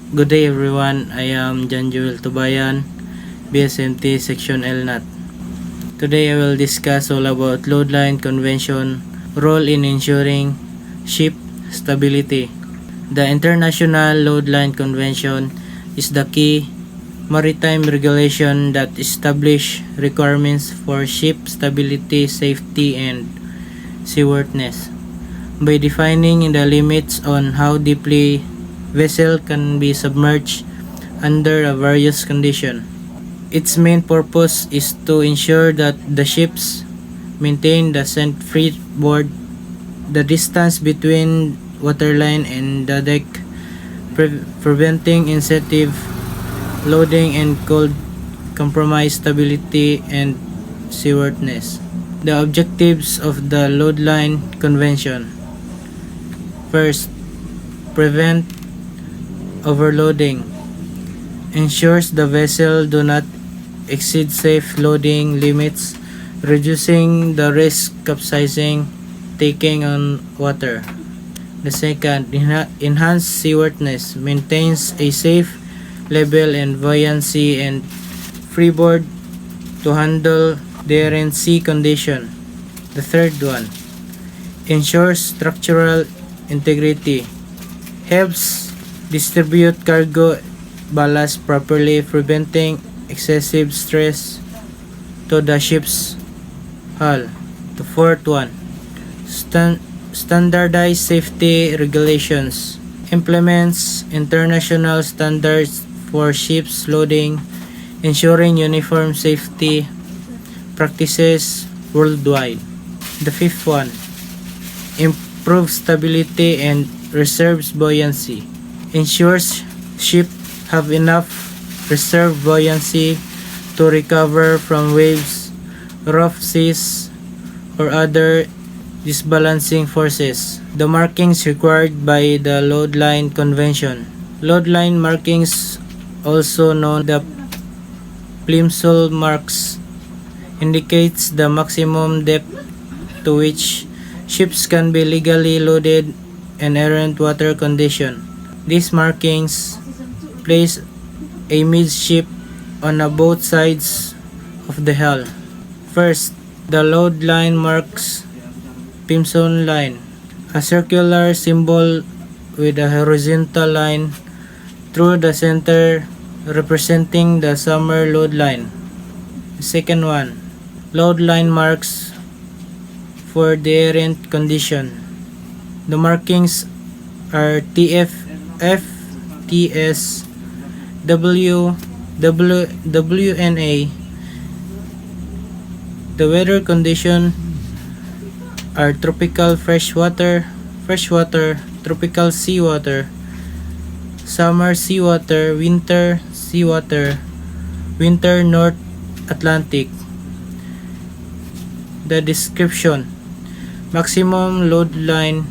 Good day everyone, I am John Joel Tubayan, BSMT Section LNAT. Today I will discuss all about load line convention, role in ensuring ship stability. The International Load Line Convention is the key maritime regulation that establish requirements for ship stability, safety, and seaworthiness by defining the limits on how deeply vessel can be submerged under a various condition. Its main purpose is to ensure that the ships maintain the scent freeboard, the distance between waterline and the deck, preventing excessive loading and could compromise stability and seaworthiness. The objectives of the Load Line Convention: first, prevent overloading. Ensures the vessel do not exceed safe loading limits, reducing the risk capsizing, taking on water. The second, enhance seaworthiness. Maintains a safe level and buoyancy and freeboard to handle different sea condition. The third one, ensures structural integrity. Helps distribute cargo ballast properly, preventing excessive stress to the ship's hull. The fourth one, standardized safety regulations. Implements international standards for ships loading, ensuring uniform safety practices worldwide. The fifth one, improves stability and reserves buoyancy. Ensures ships have enough reserve buoyancy to recover from waves, rough seas, or other disbalancing forces. The markings required by the Load Line Convention. Load line markings, also known as the plimsoll marks, indicates the maximum depth to which ships can be legally loaded in errant water condition. These markings place a midship on both sides of the hull. First, the load line marks plimsoll line, a circular symbol with a horizontal line through the center representing the summer load line. Second one, load line marks for the errant condition. The markings are TF, TS, WNA. The weather condition are tropical freshwater, tropical seawater, summer seawater, winter seawater, winter North Atlantic. The description: maximum load line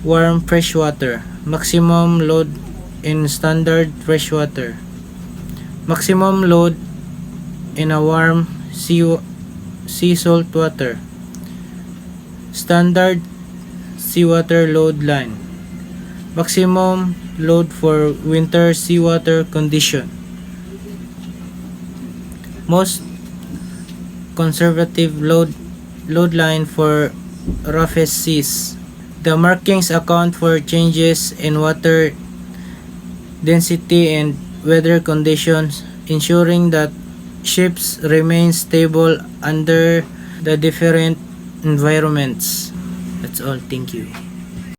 warm freshwater, maximum load in standard freshwater, maximum load in a warm sea salt water, standard seawater load line, maximum load for winter seawater condition, most conservative load line for roughest seas. The markings account for changes in water density and weather conditions, ensuring that ships remain stable under the different environments. That's all. Thank you.